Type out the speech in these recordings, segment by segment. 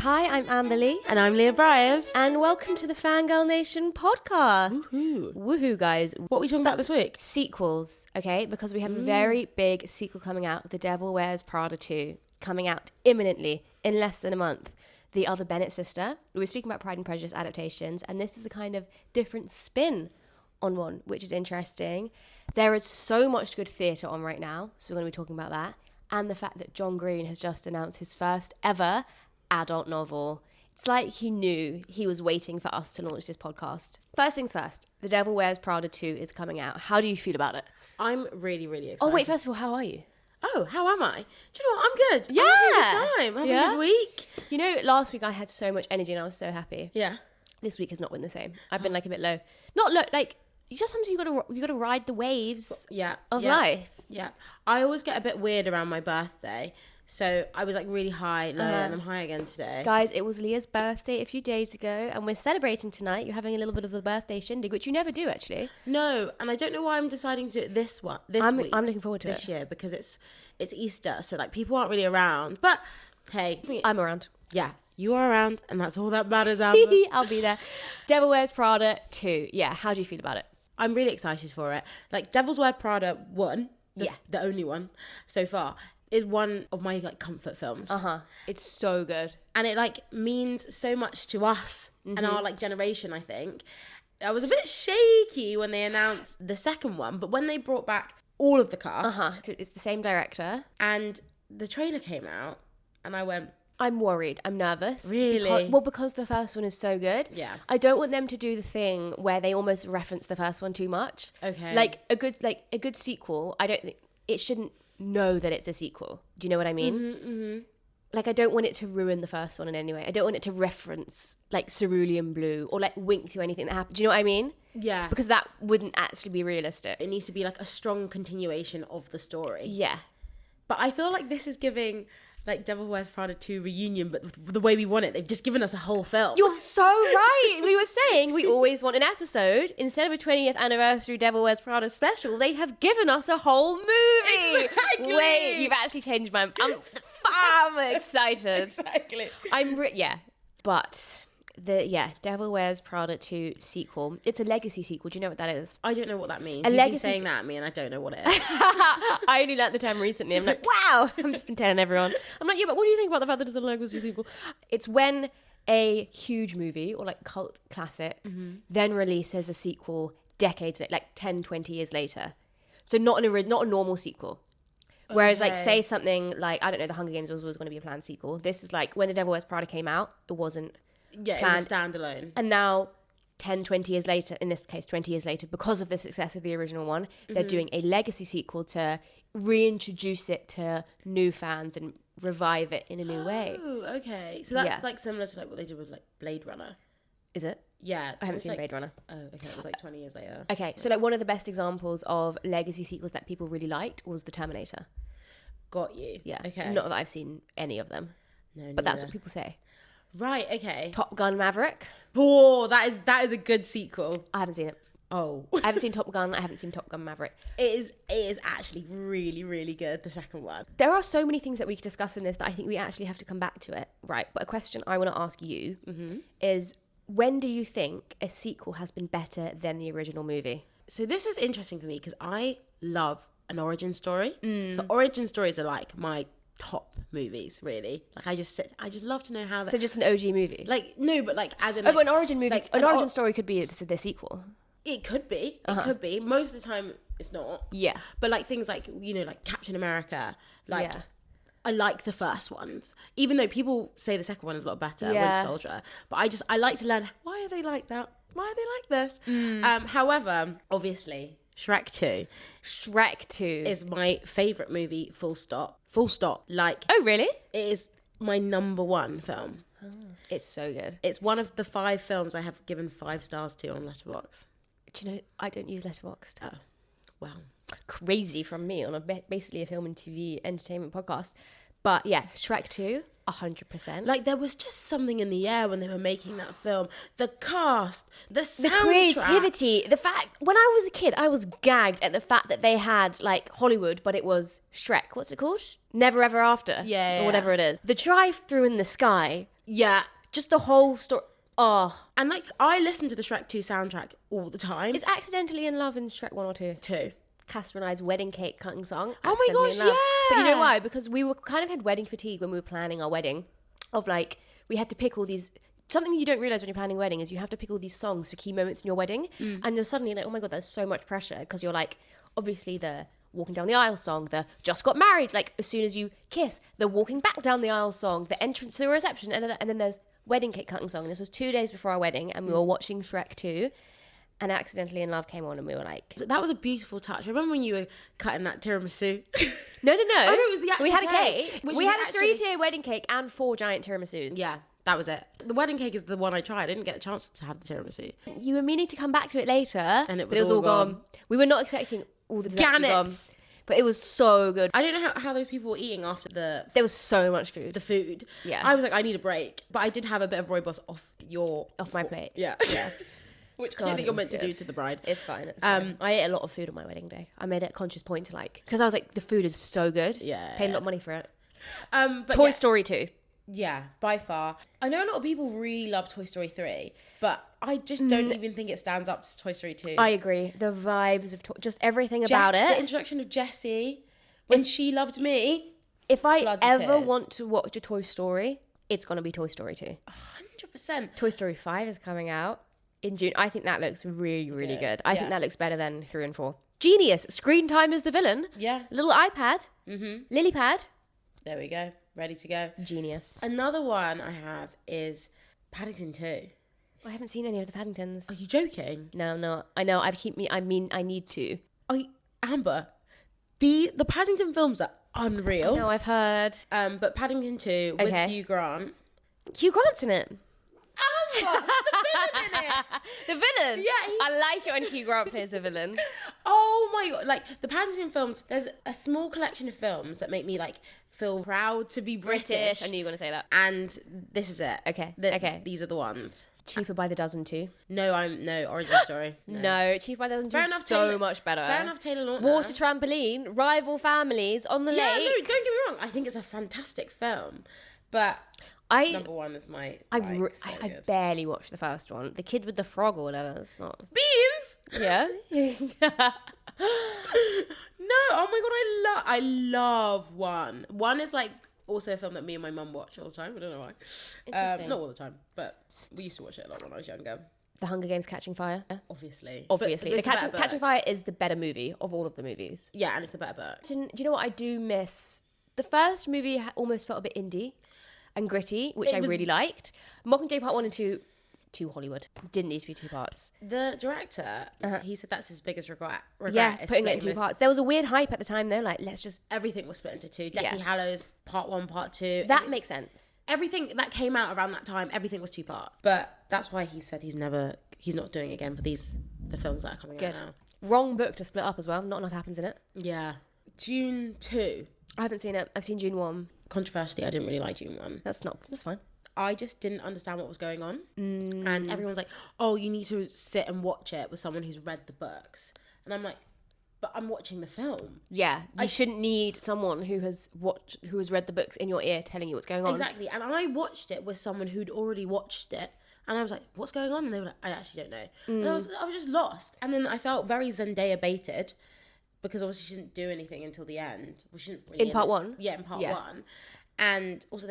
Hi, I'm Amberly. And I'm Leah Briers. And welcome to the Fangirl Nation podcast. Woohoo. Woohoo, guys. What are we talking about this week? Sequels, okay? Because we have a very big sequel coming out, The Devil Wears Prada 2, coming out imminently in less than a month. The other Bennett sister. We were speaking about Pride and Prejudice adaptations, and this is a kind of different spin on one, which is interesting. There is so much good theatre on right now, so we're going to be talking about that. And the fact that John Green has just announced his first ever adult novel. It's like he knew he was waiting for us to launch this podcast. First things first, The Devil Wears Prada 2 is coming out. How do you feel about it? I'm really, really excited. Oh, wait, first of all, how are you? Oh, how am I? Do you know what? I'm good. Yeah. I'm having a good time. I'm having a good week. You know, last week I had so much energy and I was so happy. Yeah. This week has not been the same. I've been like a bit low. Not low, like, sometimes you gotta ride the waves of life. Yeah. I always get a bit weird around my birthday. So I was like really high, low, and I'm high again today. Guys, it was Leah's birthday a few days ago, and we're celebrating tonight. You're having a little bit of a birthday shindig, which you never do, actually. No, and I don't know why I'm deciding to do it this week. I'm looking forward to this year because it's Easter, so like people aren't really around. But hey, I'm around. Yeah, you are around, and that's all that matters, Amber. I'll be there. Devil Wears Prada 2. Yeah, how do you feel about it? I'm really excited for it. Like Devil's Wear Prada 1, the only one so far, is one of my like comfort films. It's so good. And it like means so much to us and our like generation, I think. I was a bit shaky when they announced the second one, but when they brought back all of the cast, It's the same director. and the trailer came out, and I went, I'm worried. I'm nervous. Really? Because the first one is so good. Yeah. I don't want them to do the thing where they almost reference the first one too much. Okay. Like a good sequel, I don't think it shouldn't know that it's a sequel. Do you know what I mean? Like, I don't want it to ruin the first one in any way. I don't want it to reference like Cerulean Blue or like wink to anything that happened. Do you know what I mean? yeah, Because that wouldn't actually be realistic. it needs to be like a strong continuation of the story. Yeah. But I feel like this is giving like Devil Wears Prada 2 reunion, but the way we want it. They've just given us a whole film. You're so right. We were saying we always want an episode. Instead of a 20th anniversary Devil Wears Prada special, they have given us a whole movie. Exactly. Wait, you've actually changed my... I'm excited. Exactly. But Devil Wears Prada 2 sequel. It's a legacy sequel. Do you know what that is? I don't know what that means. A You've legacy been saying that at me and I don't know what it is. I only learnt the term recently. I'm like, wow. I'm just been telling everyone. I'm like, yeah, but what do you think about the fact that it's a legacy sequel? It's when a huge movie or like cult classic then releases a sequel decades later, like 10, 20 years later. So not a normal sequel. Whereas like say something like, I don't know, The Hunger Games was going to be a planned sequel. This is like when The Devil Wears Prada came out, it wasn't Yeah, planned. it was a standalone. And now 10, 20 years later, in this case 20 years later, because of the success of the original one, they're doing a legacy sequel to reintroduce it to new fans and revive it in a new way. Oh, okay. So that's like similar to like what they did with like Blade Runner. Is it? Yeah. I haven't seen like, Blade Runner. Oh, okay. It was like 20 years later. Okay, so like one of the best examples of legacy sequels that people really liked was The Terminator. Got you. Yeah. Okay. Not that I've seen any of them. No, But that's what people say. Right, okay. Top Gun Maverick. Oh, that is a good sequel. I haven't seen it. Oh. I haven't seen Top Gun. I haven't seen Top Gun Maverick. It is actually really, really good, the second one. There are so many things that we could discuss in this that I think we actually have to come back to it. Right. But a question I want to ask you is, when do you think a sequel has been better than the original movie? So this is interesting for me because I love an origin story. So origin stories are like my top movies, really. Like I just love to know how that... So just an OG movie? Like, no, but like as in... Like, an origin movie, like an origin story could be the sequel. It could be. It could be. Most of the time, it's not. Yeah. But like things like, you know, like Captain America, like... Yeah. I like the first ones, even though people say the second one is a lot better, Yeah. Winter Soldier. But I like to learn, why are they like that? Why are they like this? However, obviously, Shrek 2. Shrek 2. Is my favourite movie, full stop. Full stop. Like, Oh, really? it is my number one film. It's so good. It's one of the 5 films I have given 5 stars to on Letterboxd. Do you know, I don't use Letterboxd. Oh, wow. Crazy from me on basically a film and TV entertainment podcast. But yeah, Shrek 2, 100%. Like, there was just something in the air when they were making that film. The cast, the the soundtrack. creativity, the fact, when I was a kid, I was gagged at the fact that they had like Hollywood, but it was Shrek. What's it called? Never Ever After. Yeah. Or whatever it is. The drive through in the sky. Yeah. Just the whole story. Oh, And like, I listen to the Shrek 2 soundtrack all the time. is Accidentally in Love in Shrek 1 or 2? 2. Casper and I's wedding cake cutting song. Oh my Accidentally gosh, in Love. But you know yeah. why? Because we were kind of had wedding fatigue when we were planning our wedding. Of like, we had to pick all these. Something you don't realize when you're planning a wedding is you have to pick all these songs for key moments in your wedding. And you're suddenly like, oh my God, there's so much pressure. Because you're like, obviously the walking down the aisle song, the just got married, like as soon as you kiss, the walking back down the aisle song, the entrance to the reception, and then there's wedding cake cutting song. And this was 2 days before our wedding, and we were watching Shrek 2, and Accidentally in Love came on, and we were like, So that was a beautiful touch. I remember when you were cutting that tiramisu. no. Oh, no, it was the actual We had a cake, cake. which We is had a actually- 3-tier wedding cake and 4 giant tiramisus. Yeah, that was it. The wedding cake is the one I tried. I didn't get a chance to have the tiramisu. You were meaning to come back to it later, And it but was all all gone. gone. We were not expecting all the desserts to be gone, Gannets! but it was so good. I don't know how those people were eating after There was so much food the food. Yeah. I was like, I need a break. But I did have a bit of rooibos off off my plate. Yeah. Yeah. Which God, clearly it you're was meant to do good. to the bride. It's fine. It's fine. I ate a lot of food on my wedding day. I made it a conscious point to like, because I was like, the food is so good. Yeah. Paid a lot of money for it. But Toy yeah, Story 2. yeah, by far. I know a lot of people really love Toy Story 3, but I just don't even think it stands up to Toy Story 2. I agree. The vibes of just everything about The it. introduction of Jessie, when she loved me, If I floods of ever tears. want to watch a Toy Story, it's gonna be Toy Story 2. 100%. Toy Story 5 is coming out in June. I think that looks really, really good. I think Yeah. that looks better than 3 and 4. Genius. Screen time is the villain. Yeah, Little iPad. Lily pad. there we go. Ready to go. Genius. Another one I have is Paddington 2. I haven't seen any of the Paddingtons. Are you joking? No, I'm not. I know. I need to. Amber, the Paddington films are unreal. No, I've heard. But Paddington 2 with Okay. Hugh Grant. Hugh Grant's in it. Amber, the villain in it. The villain. Yeah, he's- I like it when Hugh Grant plays a villain. Oh my God. Like, the Paddington films, there's a small collection of films that make me, like, feel proud to be British. I knew you were gonna say that. And this is it. Okay, The- okay. These are the ones. Cheaper by the dozen too. No, Origin Story. No, Cheaper by the dozen Fair too enough, is so Taylor- much better. Fair enough, Taylor Lautner. Water trampoline, rival families on the Yeah, lake. no, don't get me wrong. I think it's a fantastic film. But number one is my so I good. barely watched the first one. The kid with the frog or whatever. It's not. Beans! Yeah. No, oh my God, I love one. One is like also a film that me and my mum watch all the time. I don't know why. Interesting. Not all the time, but we used to watch it a lot when I was younger. The Hunger Games Catching Fire. Obviously. Obviously, But the it's the better Catching book. Fire is the better movie of all of the movies. Yeah, and it's the better book. Do you know what I do miss? The first movie almost felt a bit indie and gritty, which I was- really liked. Mockingjay Part 1 and 2, too Hollywood. Didn't need to be 2 parts. The director, he said that's his biggest regret. Yeah, is putting it in splitting 2 this- parts. There was a weird hype at the time though, like, let's just... Everything was split into 2. Deathly Yeah. Hallows, part 1, part 2. That makes sense. Everything that came out around that time, everything was 2 parts. But that's why he said he's not doing it again for the films that are coming Good. out now. Wrong book to split up as well. Not enough happens in it. Yeah. June 2. I haven't seen it. I've seen June 1. Controversially, I didn't really like June 1. That's fine. I just didn't understand what was going on. And everyone's like, oh, you need to sit and watch it with someone who's read the books. And I'm like, but I'm watching the film. Yeah, you shouldn't need someone who has read the books in your ear telling you what's going on. Exactly. And I watched it with someone who'd already watched it. And I was like, what's going on? And they were like, I actually don't know. And I was just lost. And then I felt very Zendaya baited because obviously she didn't do anything until the end. Well, she didn't really In part 1? Yeah, in part Yeah. 1. And also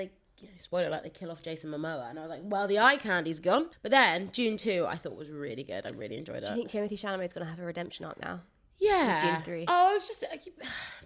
spoiler alert, they kill off Jason Momoa. And I was like, well, the eye candy's gone. But then June 2, I thought was really good. I really enjoyed it. Do you think Timothy Chalamet's going to have a redemption arc now? Yeah. June 3. Oh, it's just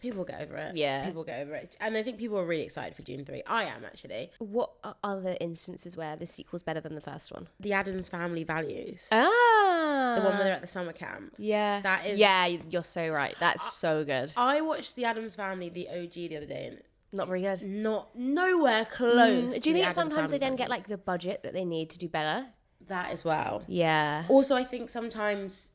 people get over it. Yeah. People get over it. And I think people are really excited for June 3. I am actually. What are other instances where the sequel's better than the first one? The Addams Family Values. Ah! The one where they're at the summer camp. Yeah. That is- Yeah, you're so right. That's so good. I watched the Addams Family, the OG, the other day, and Not very good. nowhere close. Do you to think the sometimes Addams they then Family get like the budget that they need to do better? that as well? Yeah. Also, I think sometimes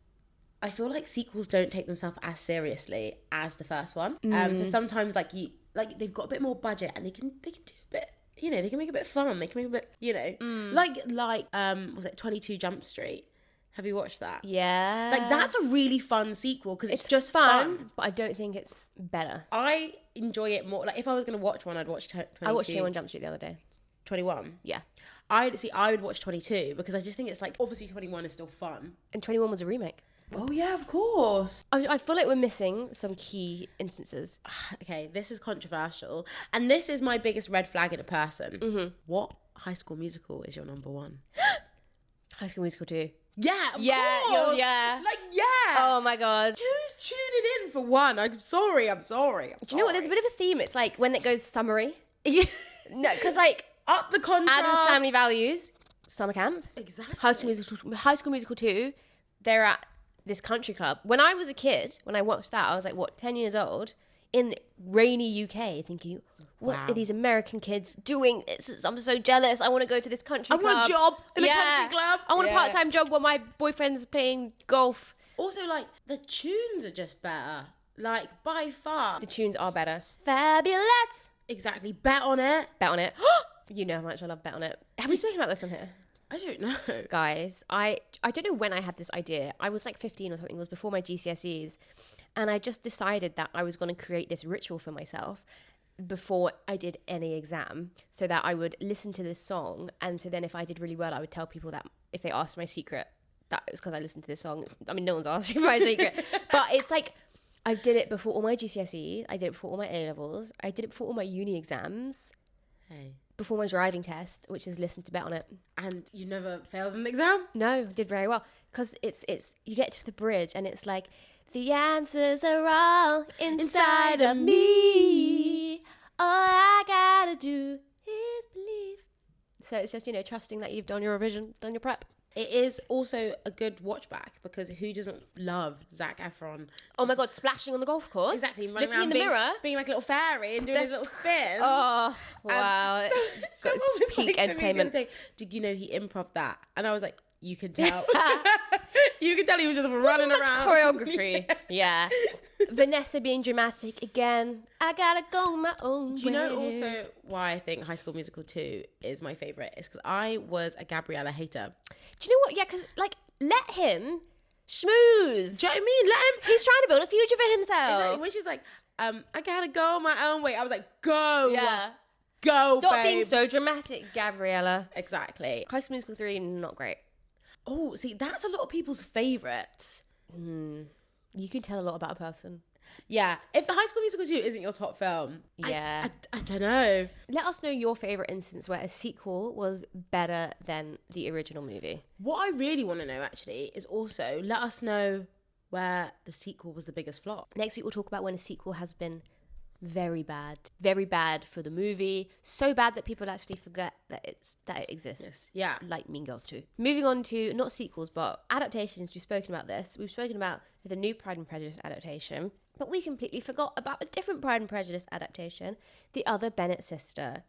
I feel like sequels don't take themselves as seriously as the first one. So sometimes they've got a bit more budget and they can do a bit. They can make it a bit fun. They can make a bit. Like was it 22 Jump Street? Have you watched that? Yeah. Like that's a really fun sequel because it's just fun, fun. but I don't think it's better. I enjoy it more. Like if I was going to watch one, I'd watch 22. I watched 21 Jump Street the other day. 21. Yeah. I would watch 22 because I just think it's like, obviously 21 is still fun. And 21 was a remake. Oh yeah, of course. I feel like we're missing some key instances. Okay, this is controversial. And this is my biggest red flag in a person. Mm-hmm. What High School Musical is your number one? High School Musical 2. Yeah, of course. Yeah. Like, yeah. Oh my God. Who's tuning in for one? I'm sorry. Do you know what? There's a bit of a theme. It's like when it goes summary. Yeah. No, because like Up the contrast. Adam's Family Values, summer camp. Exactly. High School Musical 2, they're at this country club. When I was a kid, when I watched that, I was like, 10 years old, in rainy UK, thinking, what are these American kids doing? I'm so jealous. I want to go to this country club. I want a job in a country club. I want a part-time job while my boyfriend's playing golf. Also, like, the tunes are just better. Like, by far. The tunes are better. Fabulous. Exactly. Bet on it. Bet on it. You know how much I love Bet on it. Have we spoken about this on here? I don't know. Guys, I don't know when I had this idea. I was like 15 or something. It was before my GCSEs. And I just decided that I was going to create this ritual for myself before I did any exam, so that I would listen to this song. And so then if I did really well, I would tell people that if they asked my secret, that it was because I listened to this song. I mean, no one's asking my secret. But it's like, I did it before all my GCSEs. I did it before all my A-levels. I did it before all my uni exams. Hey. Before my driving test, which is listen to Bet on it. And you never failed an exam? No, I did very well. Because it's you get to the bridge and it's like, the answers are all inside of me. All I gotta do is believe. So it's just, trusting that you've done your revision, done your prep. It is also a good watch back because who doesn't love Zac Efron? Oh my God, splashing on the golf course. Exactly. Running Looking around in the being, mirror. Being like a little fairy and doing his little spin. Oh, wow. Someone was peak like entertainment. to me the other day, did you know he improv that? And I was like, you can tell. You can tell he was just running Much around. choreography. Yeah. Vanessa being dramatic again. I gotta go my own way. Do you know also why I think High School Musical 2 is my favourite? It's because I was a Gabriella hater. Do you know what? Yeah, because let him schmooze. Do you know what I mean? Let him. He's trying to build a future for himself. Exactly. When she's like, I gotta go my own way. I was like, go. Yeah. Go, Stop babes. being so dramatic, Gabriella. Exactly. High School Musical 3, not great. Oh, see, that's a lot of people's favourites. You can tell a lot about a person. Yeah. If the High School Musical 2 isn't your top film, Yeah. I don't know. Let us know your favourite instance where a sequel was better than the original movie. What I really want to know, actually, is also let us know where the sequel was the biggest flop. Next week, we'll talk about when a sequel has been very bad for the movie, so bad that people actually forget that it exists. Yes. Yeah. Like Mean Girls 2. Moving on to not sequels but adaptations. We've spoken about this. We've spoken about the new Pride and Prejudice adaptation, but we completely forgot about a different Pride and Prejudice adaptation, the other Bennett sister.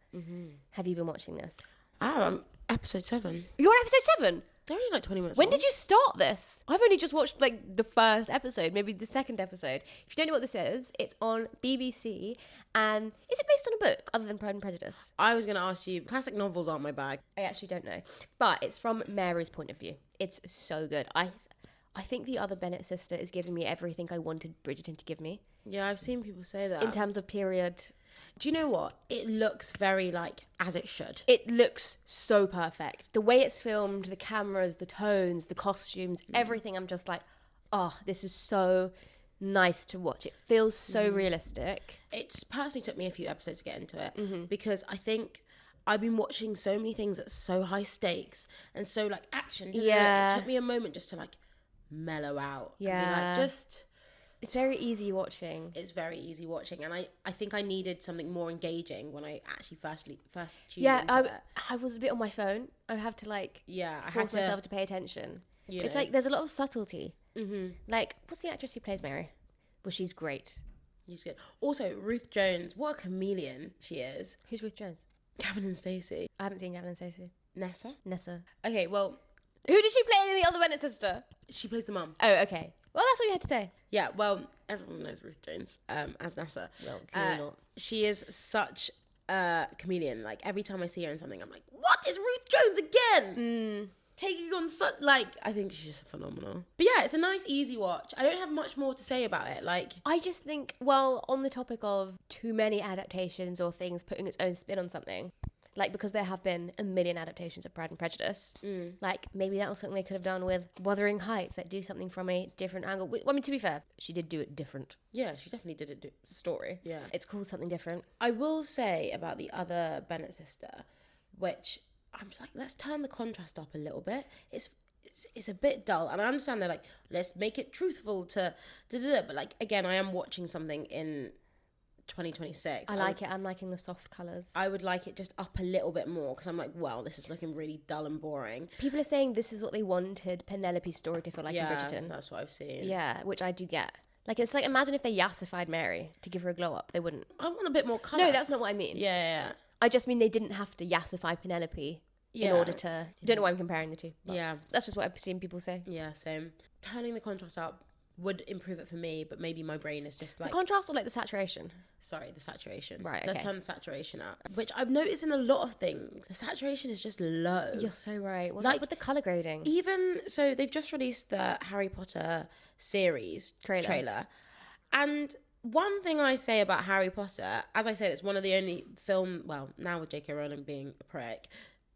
Have you been watching this? Oh, I'm episode 7. You're on episode 7. They're only like 20 minutes When long. did you start this? I've only just watched like the first episode, maybe the second episode. If you don't know what this is, it's on BBC. And is it based on a book other than Pride and Prejudice? I was going to ask you, classic novels aren't my bag. I actually don't know. But it's from Mary's point of view. It's so good. I think the other Bennett sister is giving me everything I wanted Bridgerton to give me. Yeah, I've seen people say that. In terms of period. Do you know what? It looks very like as it should. It looks so perfect. The way it's filmed, the cameras, the tones, the costumes, everything. I'm just like, oh, this is so nice to watch. It feels so realistic. It's personally took me a few episodes to get into it because I think I've been watching so many things that's so high stakes and so like action. Yeah. It took me a moment just to like mellow out. Yeah. And be like, just... It's very easy watching. It's very easy watching, and I think I needed something more engaging when I actually first tuned into it. I was a bit on my phone. I have to I force had to myself to pay attention. It's know. like there's a lot of subtlety. Like, what's the actress who plays Mary? Well, she's great. She's good. Also, Ruth Jones, what a chameleon she is. Who's Ruth Jones? Gavin and Stacey. I haven't seen Gavin and Stacey. Nessa. Okay, well, Who did she play in the other Bennett sister? she plays the mum. Oh, okay. Well, that's what you had to say. Yeah, well, everyone knows Ruth Jones as Nessa. Well, clearly not. She is such a chameleon. Like, every time I see her in something, I'm like, what is Ruth Jones again? Taking on such, like, I think she's just phenomenal. But yeah, it's a nice, easy watch. I don't have much more to say about it. Like, I just think, well, on the topic of too many adaptations or things putting its own spin on something, Like, because there have been a million adaptations of Pride and Prejudice, like, maybe that was something they could have done with Wuthering Heights, like, do something from a different angle. I mean, to be fair, she did do it different. Yeah, she definitely did it. Story. Yeah. It's called something different. I will say about the other Bennett sister, which I'm like, let's turn the contrast up a little bit. It's a bit dull, and I understand they're like, let's make it truthful to but like, again, I am watching something in 2026. I like it. I'm liking the soft colours. I would like it just up a little bit more, because I'm like, wow, this is looking really dull and boring. People are saying this is what they wanted Penelope's story to feel like in Bridgerton. That's what I've seen. Yeah, which I do get. Like, it's like, imagine if they yassified Mary to give her a glow up. They wouldn't. I want a bit more colour. No, that's not what I mean. Yeah. I just mean they didn't have to yassify Penelope in order to... I don't know why I'm comparing the two. Yeah. That's just what I've seen people say. Yeah, same. Turning the contrast up would improve it for me, but maybe my brain is just like... The contrast or like the saturation? Sorry, the saturation. Right, Let's okay. turn the saturation up. Which I've noticed in a lot of things. The saturation is just low. You're so right. What's Like- up with the colour grading? Even... So they've just released the Harry Potter series trailer. And one thing I say about Harry Potter, as I said, it's one of the only film... Well, now with J.K. Rowling being a prick,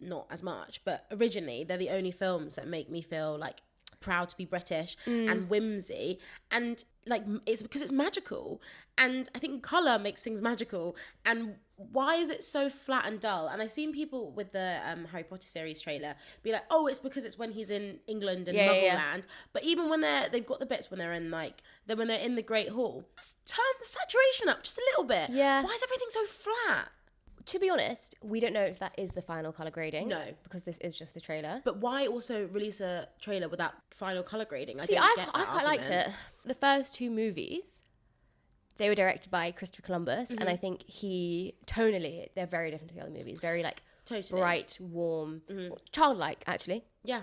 not as much. But originally, they're the only films that make me feel like proud to be British and whimsy, and like, it's because it's magical, and I think colour makes things magical. And why is it so flat and dull? And I've seen people with the Harry Potter series trailer be like, oh, it's because it's when he's in England and Muggleland. But even when they've got the bits when they're in when they're in the Great Hall, let's turn the saturation up just a little bit. Yeah. Why is everything so flat? To be honest, we don't know if that is the final colour grading. No. Because this is just the trailer. But why also release a trailer without final colour grading? See, I quite liked it. The first two movies, they were directed by Christopher Columbus, and I think tonally, they're very different to the other movies. Very, like, Totally. bright, warm, childlike, actually. Yeah.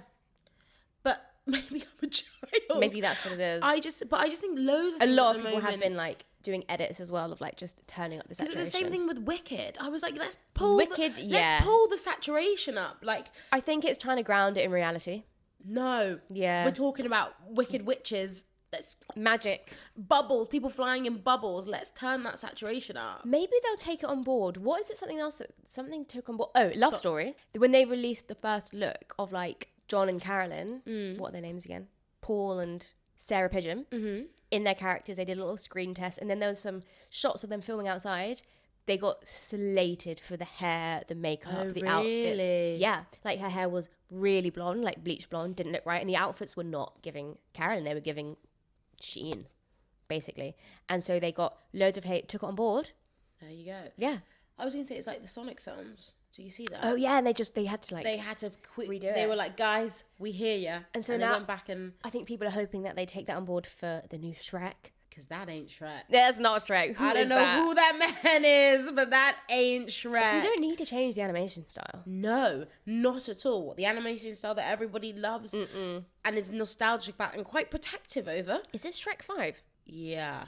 But maybe I'm a child. Maybe that's what it is. I just think loads of A things lot at of the people have moment- been, like, doing edits as well of, like, just turning up the Because saturation. it's the same thing with Wicked. I was like, let's pull Wicked, yeah. let's pull the saturation up. Like, I think it's trying to ground it in reality. no. Yeah. We're talking about wicked witches. Let's Magic. bubbles, people flying in bubbles. Let's turn that saturation up. Maybe they'll take it on board. What is it? Something else that something took on board? Oh, Love Story. When they released the first look of like John and Carolyn, what are their names again? Paul and Sarah Pigeon. In their characters, they did a little screen test, and then there was some shots of them filming outside. They got slated for the hair, the makeup, the outfits. really? Yeah, like her hair was really blonde, like bleach blonde, didn't look right, and the outfits were not giving Carolyn. They were giving Sheen, basically. And so they got loads of hate, took it on board. There you go. Yeah. I was going to say, it's like the Sonic films. Do you see that? Oh yeah, and they had to like. They had to redo They it. were like, guys, we hear you. And so they now- went back and... I think people are hoping that they take that on board for the new Shrek. Because that ain't Shrek. That's not Shrek. I don't know who that man is, but that ain't Shrek. You don't need to change the animation style. No, not at all. The animation style that everybody loves and is nostalgic about and quite protective over. Is this Shrek 5? Yeah,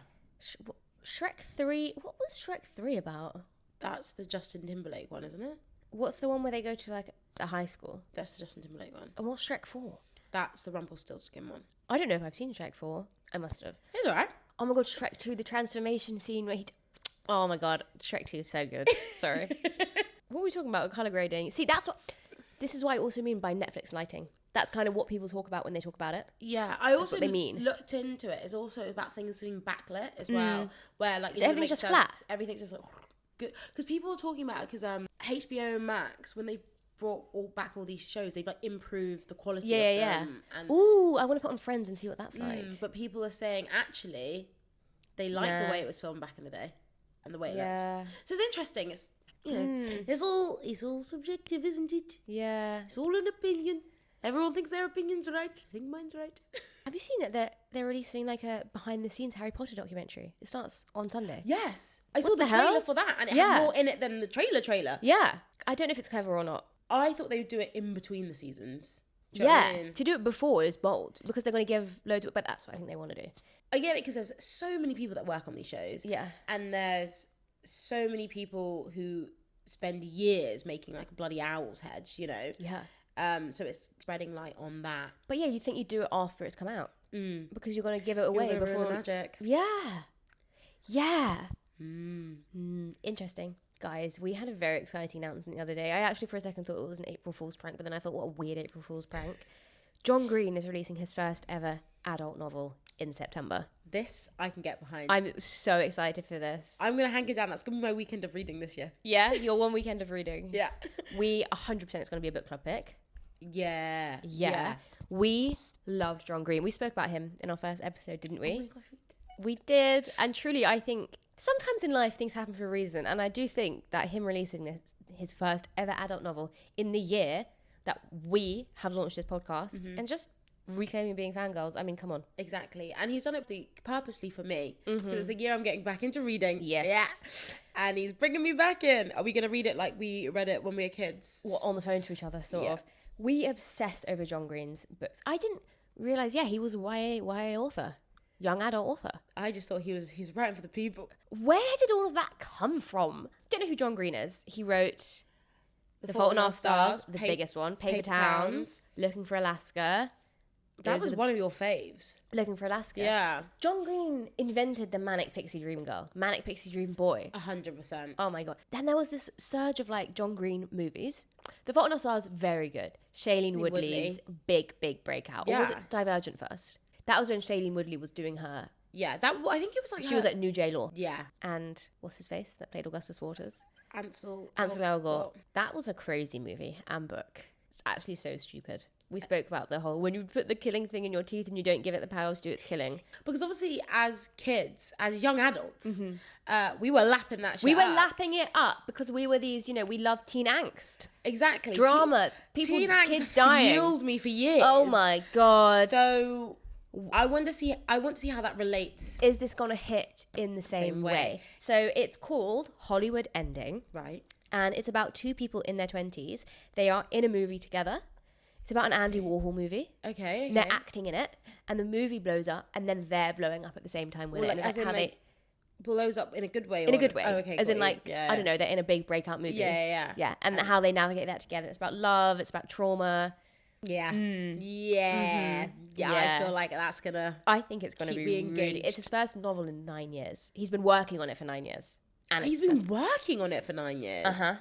Shrek 3? What was Shrek 3 about? that's the Justin Timberlake one, isn't it? What's the one where they go to like a high school? That's the Justin Timberlake one. And what's Shrek 4? That's the Rumpelstiltskin one. I don't know if I've seen Shrek 4. I must have. It's alright. Oh my god, Shrek 2, the transformation scene where oh my god, Shrek 2 is so good. Sorry. What were we talking about? Colour grading. See, this is what I also mean by Netflix lighting. That's kind of what people talk about when they talk about it. Yeah, I also what they mean. looked into it. It's also about things being backlit as well, where like So everything's just flat? Everything's just like good because people are talking about it because HBO Max, when they brought back all these shows, they've like improved the quality of them. And Ooh, I want to put on Friends and see what that's like. but people are saying actually they like the way it was filmed back in the day and the way it looks. So it's interesting. It's it's all subjective, isn't it? Yeah. It's all an opinion. Everyone thinks their opinion's right. I think mine's right. Have you seen that they're releasing like a behind the scenes Harry Potter documentary? It starts on Sunday. Yes. I saw the the trailer hell? for that and it Yeah. had more in it than the trailer. Yeah. I don't know if it's clever or not. I thought they would do it in between the seasons. Do you know what I mean? To do it before is bold because they're going to give loads of, but that's what I think they want to do. I get it because there's so many people that work on these shows. Yeah. And there's so many people who spend years making like a bloody owl's head, you know? Yeah. So it's spreading light on that. But yeah, you think you'd do it after it's come out because you're going to give it away You're gonna ruin before the magic. Yeah. Yeah. Interesting. Guys, we had a very exciting announcement the other day. I actually for a second thought it was an April Fool's prank, but then I thought, what a weird April Fool's prank. John Green is releasing his first ever adult novel in September. This I can get behind. I'm so excited for this. I'm going to hang it down. That's going to be my weekend of reading this year. Yeah, your one weekend of reading. Yeah. We 100% it's going to be a book club pick. Yeah. We loved John Green. We spoke about him in our first episode, didn't we? Oh my gosh, we did. And truly, I think sometimes in life things happen for a reason. And I do think that him releasing his first ever adult novel in the year that we have launched this podcast and just reclaiming being fangirls. I mean, come on. Exactly. And he's done it purposely for me because it's the year I'm getting back into reading. Yes. Yeah. And he's bringing me back in. Are we going to read it like we read it when we were kids? What, on the phone to each other, sort of. We obsessed over John Green's books. I didn't realise, he was a YA author. Young adult author. I just thought he's writing for the people. Where did all of that come from? Don't know who John Green is. He wrote The Fault in Our Stars, the biggest one. Paper Towns. Looking for Alaska. That was one of your faves. Looking for Alaska. Yeah. John Green invented the Manic Pixie Dream Girl. Manic Pixie Dream Boy. 100%. Oh my God. Then there was this surge of like John Green movies. The Fault in Our Stars, very good. Shailene Woodley's big breakout. Or was it Divergent first? That was when Shailene Woodley was doing her. Yeah, I think it was like she was at New J Law. Yeah. And what's his face that played Augustus Waters? Ansel Elgort. That was a crazy movie and book. It's actually so stupid. We spoke about the whole, when you put the killing thing in your teeth and you don't give it the power to do its killing. Because obviously as kids, as young adults, we were lapping that shit We were up. lapping it up because we were these, we love teen angst. Exactly. Drama. Teen angst kids dying. fueled me for years. Oh my God. So I want to see how that relates. Is this going to hit in the same way? So it's called Hollywood Ending. Right. And it's about two people in their 20s. They are in a movie together. It's about an Andy Warhol movie. Okay. And they're acting in it. And the movie blows up. And then they're blowing up at the same time with it. And as in, how they blows up in a good way? In a good way. Oh, okay. As in, I don't know, they're in a big breakout movie. Yeah. Yeah. And how they navigate that together. It's about love. It's about trauma. Yeah. Yeah. I feel like that's going to I think it's going to be me engaged. really... It's his first novel in 9 years. He's been working on it for 9 years. And he's been working on it for 9 years. Uh-huh.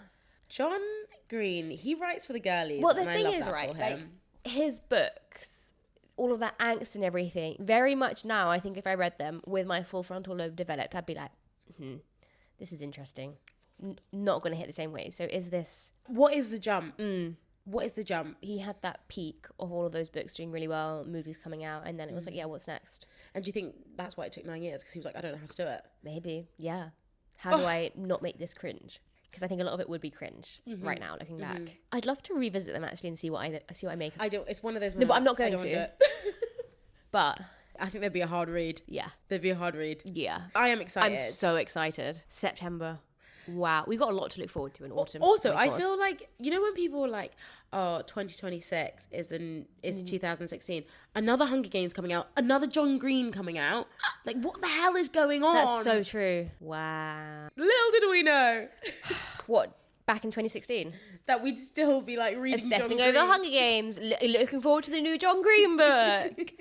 John Green, he writes for the girlies. Well, the thing is, right, like, his books, all of that angst and everything, very much now, I think if I read them with my full frontal lobe developed, I'd be like, this is interesting. Not going to hit the same way. So is this... What is the jump? What is the jump? He had that peak of all of those books doing really well, movies coming out, and then it was like, what's next? And do you think that's why it took 9 years? Because he was like, I don't know how to do it. Maybe, yeah. How do I not make this cringe? Because I think a lot of it would be cringe right now, looking back. I'd love to revisit them actually and see what I make. I don't. It's one of those. No, but I'm not going to. But I think there'd be a hard read. Yeah, there'd be a hard read. Yeah, I am excited. I'm so excited. September. Wow, we've got a lot to look forward to in autumn. Also, I feel like, when people are like, oh, 2026 is 2016, another Hunger Games coming out, another John Green coming out. Like, what the hell is going on? That's so true. Wow. Little did we know. What, back in 2016? That we'd still be like reading obsessing John over Green. Hunger Games, looking forward to the new John Green book.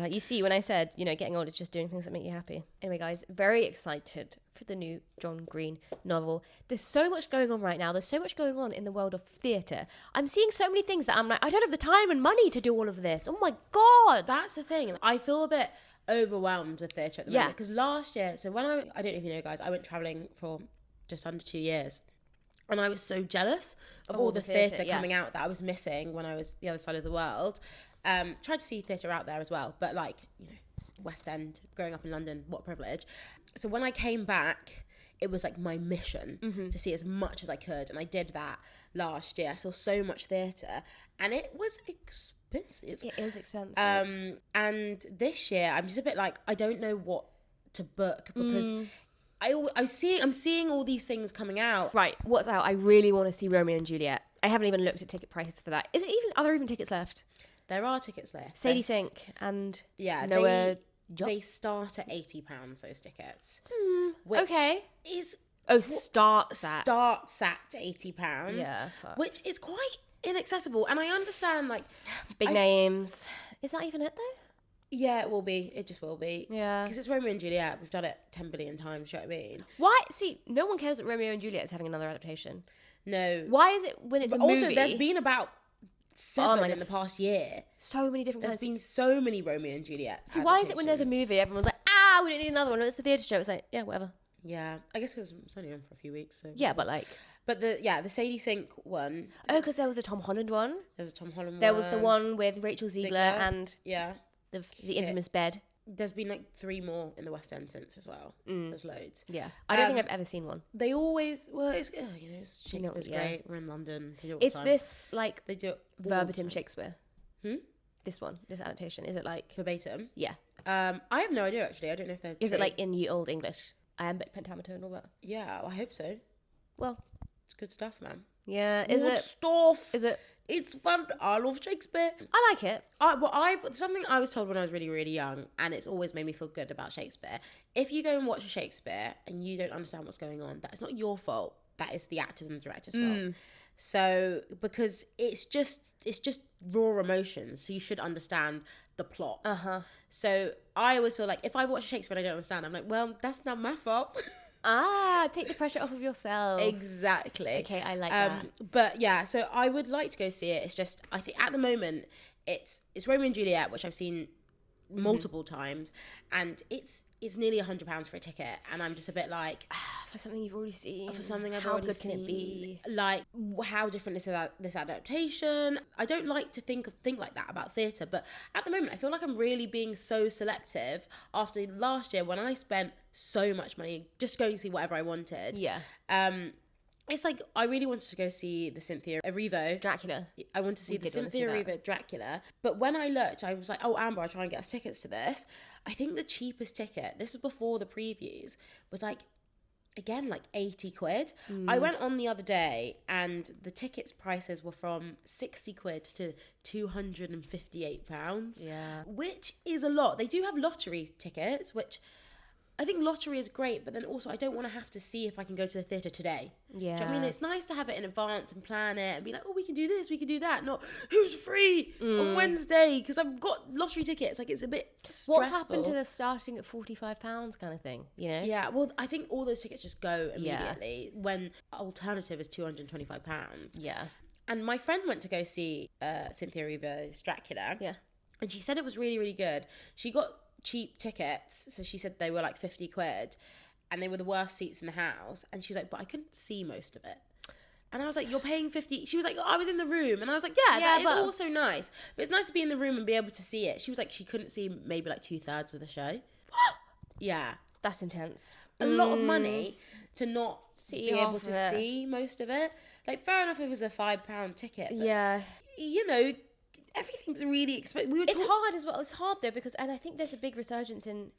You see, when I said, getting older, just doing things that make you happy. Anyway, guys, very excited for the new John Green novel. There's so much going on right now. There's so much going on in the world of theatre. I'm seeing so many things that I'm like, I don't have the time and money to do all of this. Oh my God. That's the thing. I feel a bit overwhelmed with theatre at the moment. Because last year, so when I don't know if you know, guys, I went travelling for just under 2 years. And I was so jealous of all the theatre coming out that I was missing when I was the other side of the world. Tried to see theatre out there as well, but West End, growing up in London, what a privilege. So when I came back, it was like my mission to see as much as I could, and I did that last year. I saw so much theatre, and it was expensive. It is expensive. And this year, I'm just a bit like, I don't know what to book because I'm seeing all these things coming out. Right, what's out? I really want to see Romeo and Juliet. I haven't even looked at ticket prices for that. Are there even tickets left? There are tickets left. Sadie Sink and Noah. They start at £80, those tickets. Which is starts at £80. Yeah, which is quite inaccessible. And I understand, like, big names. Is that even it though? Yeah, it will be. It just will be. Yeah. Because it's Romeo and Juliet. We've done it 10 billion times, do you know what I mean? Why? See, no one cares that Romeo and Juliet is having another adaptation. No. Why is it when it's But a movie? also, there's been about Oh 7 in the past year. so many different There's kinds. been so many Romeo and Juliet. See, why is it when there's a movie, everyone's like, we don't need another one. When it's the theatre show, it's like, yeah, whatever. Yeah, I guess because it's only on for a few weeks. So Yeah, but like... But the Sadie Sink one. Oh, because there was a Tom Holland one. There was a Tom Holland one. There was the one with Rachel Ziegler and yeah, the infamous bed. There's been like 3 more in the West End since as well. There's loads. Yeah. I don't think I've ever seen one. They always, well, it's, it's Shakespeare's great. We're in London. They do it all the Is time. this like They do it all verbatim the time. Shakespeare? This one, this adaptation, is it like... Verbatim? Yeah. I have no idea actually. I don't know if they're Is it true. like in ye old English? Iambic pentameter and all that? Yeah, I hope so. Well, It's good stuff, man. yeah. Good Is it? stuff. Is it? It's fun. I love Shakespeare. I like it. Something I was told when I was really, really young, and it's always made me feel good about Shakespeare. If you go and watch a Shakespeare and you don't understand what's going on, that is not your fault. That is the actors and the director's fault. So because it's just raw emotions, so you should understand the plot. So I always feel like if I watch Shakespeare and I don't understand, I'm like, well, that's not my fault. Take the pressure off of yourself. Exactly. Okay, I like that. But yeah, so I would like to go see it. It's just I think at the moment it's Romeo and Juliet, which I've seen multiple times, and it's nearly £100 for a ticket, and I'm just a bit like, For something you've already seen. for something I've How already good seen. can it be? Like, how different is this adaptation? I don't like to think like that about theatre, but at the moment I feel like I'm really being so selective after last year when I spent so much money just going to see whatever I wanted. Yeah. It's like I really wanted to go see the Cynthia Erivo. Dracula. I want to see the did wanna see Cynthia that. Erivo Dracula. But when I looked, I was like, oh, Amber, I'll try and get us tickets to this. I think the cheapest ticket, this was before the previews, was like, again, like 80 quid. I went on the other day and the tickets prices were from 60 quid to £258. Yeah. Which is a lot. They do have lottery tickets, which... I think lottery is great, but then also I don't want to have to see if I can go to the theatre today. Yeah. Do you know what I mean? It's nice to have it in advance and plan it and be like, oh, we can do this, we can do that. Not, who's free on Wednesday? Because I've got lottery tickets. Like, it's a bit stressful. What's happened to the starting at £45 kind of thing, you know? Yeah, well, I think all those tickets just go immediately when alternative is £225. Yeah. And my friend went to go see Cynthia Erivo's Dracula. Yeah. And she said it was really, really good. She got cheap tickets, so she said they were like 50 quid and they were the worst seats in the house, and she was like, but I couldn't see most of it. And I was like, you're paying 50. She was like, oh, I was in the room. And I was like, yeah, that is also nice, but it's nice to be in the room and be able to see it. She was like, she couldn't see maybe like 2/3 of the show. Yeah, That's intense. a lot of money to not See be able half to of it. see most of it. Like, fair enough if it was a £5 ticket, but Yeah. you know, everything's really expensive. It's hard as well. It's hard though, because, and I think there's a big resurgence in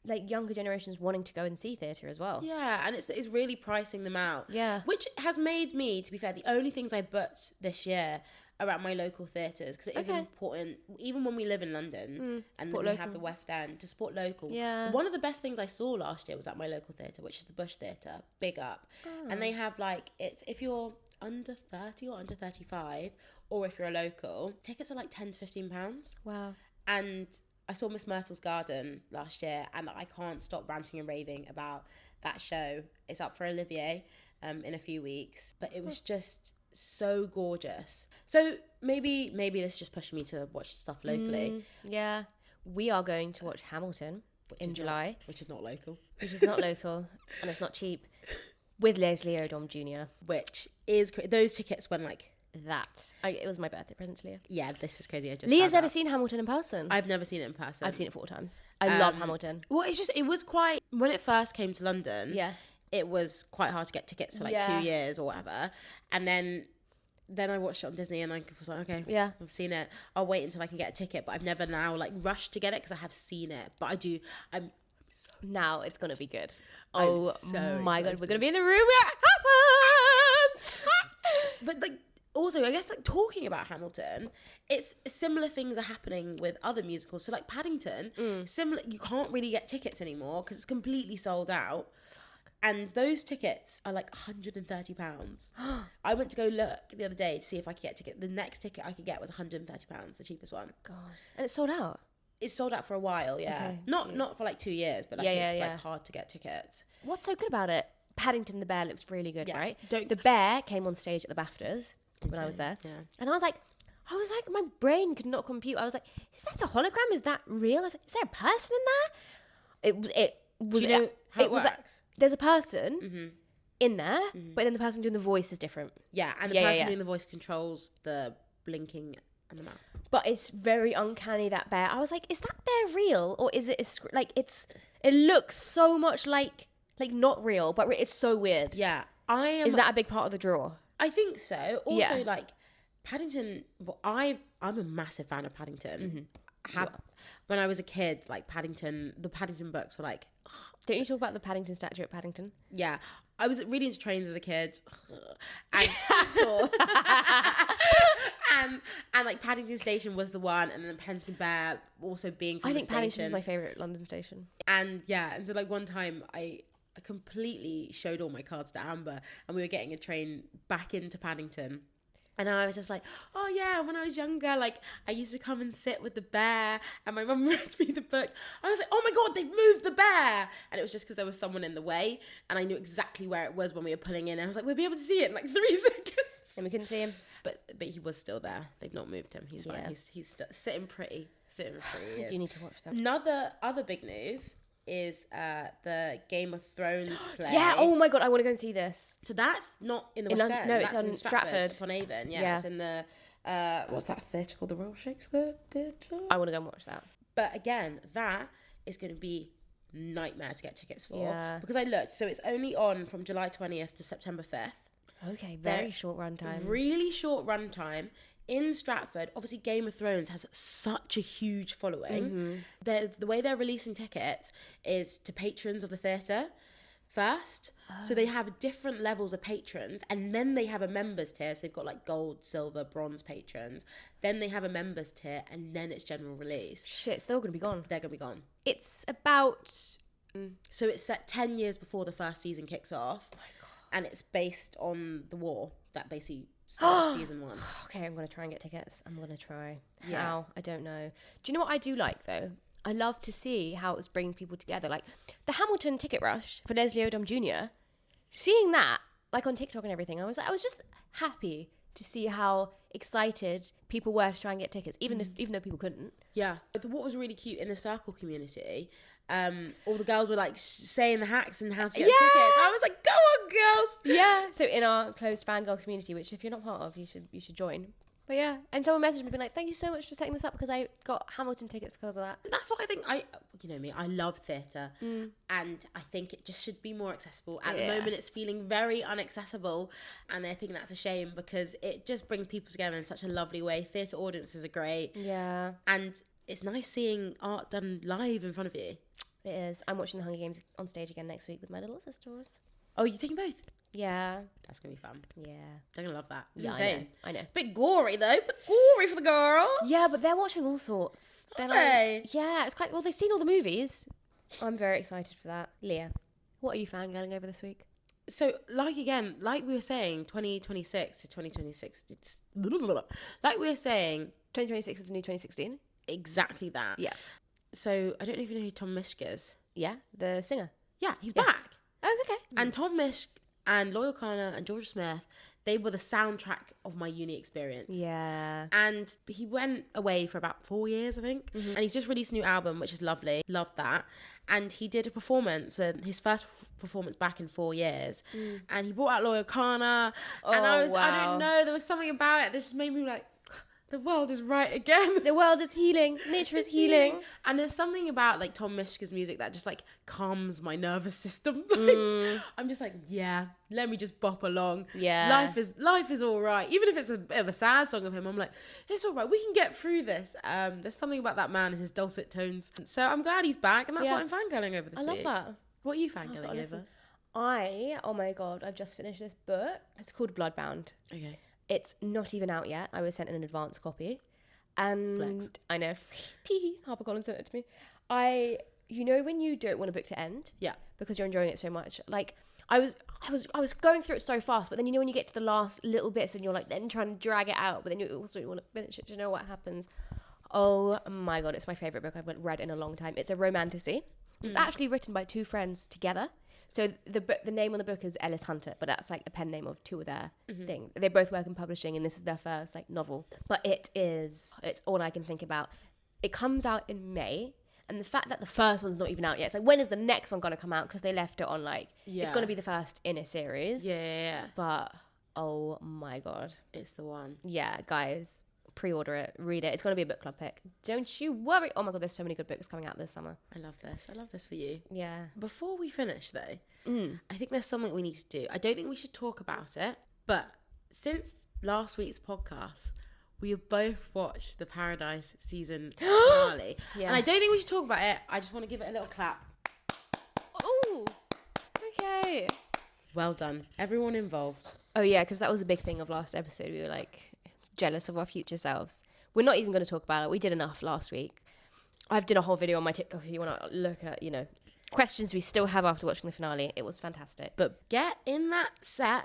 like younger generations wanting to go and see theatre as well. Yeah, and it's really pricing them out. Yeah. Which has made me, to be fair, the only things I booked this year are at my local theatres, because it is important, even when we live in London and then we have the West End, to support local. Yeah. One of the best things I saw last year was at my local theatre, which is the Bush Theatre, big up. And they have like, it's if you're under 30 or under 35, or if you're a local, tickets are like £10 to £15. Wow. And I saw Miss Myrtle's Garden last year, and I can't stop ranting and raving about that show. It's up for Olivier in a few weeks, but it was just so gorgeous. So maybe this is just pushing me to watch stuff locally. Yeah. We are going to watch Hamilton in July. Which is not local. Which is not local and it's not cheap. With Leslie Odom Jr. Which is those tickets went like... It was my birthday present to Leah. Yeah, this is crazy. I just Leah's found never out. seen Hamilton in person. I've never seen it in person. I've seen it 4 times. I love Hamilton. Well, it was quite... When it first came to London... Yeah. It was quite hard to get tickets for like 2 years or whatever. And then I watched it on Disney and I was like, okay, Yeah. I've seen it. I'll wait until I can get a ticket. But I've never now like rushed to get it because I have seen it. But I do. Now it's going to be good. I'm Oh so my God. excited. We're going to be in the room where it happens. But like also, I guess like talking about Hamilton, it's similar things are happening with other musicals. So like Paddington, similar. You can't really get tickets anymore because it's completely sold out. And those tickets are like £130. I went to go look the other day to see if I could get a ticket. The next ticket I could get was £130, the cheapest one. God. And it's sold out. It's sold out for a while, yeah. Okay, Not for like 2 years, but like it's like hard to get tickets. What's so good about it? Paddington the bear looks really good, Yeah. right? The bear came on stage at the BAFTAs when I was there. Yeah. And I was like, my brain could not compute. I was like, is that a hologram? Is that real? I was like, is there a person in there? It was. Do you know how it was works? like, there's a person in there, but then the person doing the voice is different. Yeah, and the person doing the voice controls the blinking and the mouth. But it's very uncanny, that bear. I was like, is that bear real, or is it it looks so much like not real, but it's so weird. Yeah, Is that a big part of the draw? I think so. Also, like Paddington. Well, I'm a massive fan of Paddington. When I was a kid, like the Paddington books were like. Don't you talk about the Paddington statue at Paddington? Yeah, I was really into trains as a kid, and and like Paddington Station was the one, and then Paddington Bear also being from the station. Paddington's my favourite London station. And and so like one time I completely showed all my cards to Amber, and we were getting a train back into Paddington. And I was just like, oh yeah, when I was younger, like I used to come and sit with the bear and my mum read me the books. I was like, oh my God, they've moved the bear. And it was just because there was someone in the way and I knew exactly where it was when we were pulling in. And I was like, we'll be able to see it in like 3 seconds. And we couldn't see him. But he was still there. They've not moved him. He's fine. He's sitting pretty. You need to watch that. Other big news is the Game of Thrones play. Yeah, oh my God, I want to go and see this. So that's not in the West End. No, that's it's in Stratford. It's on Avon, yeah. It's in the, what's that theatre called? The Royal Shakespeare Theatre? I want to go and watch that. But again, that is going to be nightmare to get tickets for. Yeah. Because I looked, so it's only on from July 20th to September 5th. Okay, very short run time. Really short run time. In Stratford, obviously Game of Thrones has such a huge following. The way they're releasing tickets is to patrons of the theatre first. So they have different levels of patrons, and then they have a members tier. So they've got like gold, silver, bronze patrons. Then they have a members tier, and then it's general release. Shit, so they're all going to be gone. They're going to be gone. It's about... So it's set 10 years before the first season kicks off. Oh my God. And it's based on the war that basically... season 1. Okay, I'm going to try and get tickets. I'm going to try. How? I don't know. Do you know what I do like, though? I love to see how it's bringing people together. Like, the Hamilton ticket rush for Leslie Odom Jr., seeing that, like, on TikTok and everything, I was just happy to see how excited people were to try and get tickets, even though people couldn't. Yeah. What was really cute in the Circle community, all the girls were like saying the hacks and how to get tickets. I was like, go on, girls. Yeah. So in our closed fangirl community, which if you're not part of, you should join. But yeah, and someone messaged me being like, thank you so much for setting this up because I got Hamilton tickets because of that. That's what I think. You know me, I love theatre and I think it just should be more accessible. At the moment, it's feeling very inaccessible, and I think that's a shame because it just brings people together in such a lovely way. Theatre audiences are great. Yeah. And it's nice seeing art done live in front of you. It is. I'm watching the Hunger Games on stage again next week with my little sisters. Oh, you're taking both? Yeah. That's going to be fun. Yeah. They're going to love that. It's Yeah, insane. I know. Bit gory, though. Bit gory for the girls. Yeah, but they're watching all sorts. They're like, yeah, it's quite... Well, they've seen all the movies. I'm very excited for that. Leah, what are you fangirling over this week? So, like we were saying, 2026 to 2026, it's... Like we were saying... 2026 is the new 2016? Exactly that. Yeah. So, I don't know if you know who Tom Misch is. Yeah, the singer. Yeah, he's back. Oh, okay. And Tom Misch and Loyal Kana and Georgia Smith, they were the soundtrack of my uni experience. Yeah. And he went away for about 4 years, I think. And he's just released a new album, which is lovely. Loved that. And he did a performance, his first performance back in 4 years. And he brought out Loyal Kana. And I don't know, there was something about it that just made me like, the world is right again. The world is healing. Nature is healing. And there's something about like Tom Mischke's music that just like calms my nervous system. Like, I'm just like, yeah, let me just bop along. Yeah. Life is all right. Even if it's a bit of a sad song of him, I'm like, it's all right. We can get through this. There's something about that man and his dulcet tones. So I'm glad he's back, and that's what I'm fangirling over this week. I love that. What are you fangirling over? Oh my God, I've just finished this book. It's called Bloodbound. Okay. It's not even out yet. I was sent an advance copy. And Flex. I know. HarperCollins sent it to me. You know when you don't want a book to end? Yeah. Because you're enjoying it so much. Like I was going through it so fast, but then you know when you get to the last little bits and you're like then trying to drag it out, but then you also want to finish it. Do you know what happens? Oh my God, it's my favourite book I've read in a long time. It's a romantasy. It was actually written by two friends together. So the name on the book is Ellis Hunter, but that's like a pen name of two of their things. They both work in publishing, and this is their first like novel. But it's all I can think about. It comes out in May, and the fact that the first one's not even out yet, it's like, when is the next one gonna come out? Because they left it on like, it's gonna be the first in a series. Yeah. But oh my God, It's the one. yeah, guys. Pre-order it, read it. It's going to be a book club pick. Don't you worry. Oh my God, there's so many good books coming out this summer. I love this. I love this for you. Yeah. Before we finish, though, I think there's something we need to do. I don't think we should talk about it, but since last week's podcast, we have both watched the Paradise season finale. Yeah. And I don't think we should talk about it. I just want to give it a little clap. Oh, okay. Well done. Everyone involved. Oh yeah, because that was a big thing of last episode. We were like jealous of our future selves. We're not even going to talk about it. We did enough last week. I've done a whole video on my TikTok if you want to look at, questions we still have after watching the finale. It was fantastic. But get in that set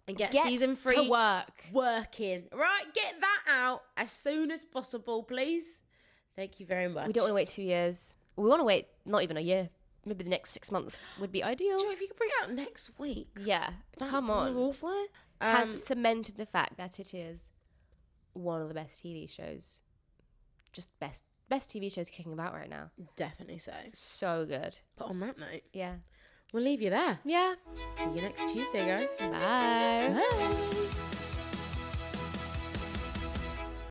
and get season 3 to work. working. Right? Get that out as soon as possible, please. Thank you very much. We don't want to wait 2 years. We want to wait not even a year. Maybe the next 6 months would be ideal. Joy, if you could bring it out next week. Yeah, come on. Awful. Has cemented the fact that it is one of the best TV shows. Just best TV shows kicking about right now. Definitely so. So good. But on that note, Yeah. we'll leave you there. Yeah. See you next Tuesday, guys. Bye. Bye.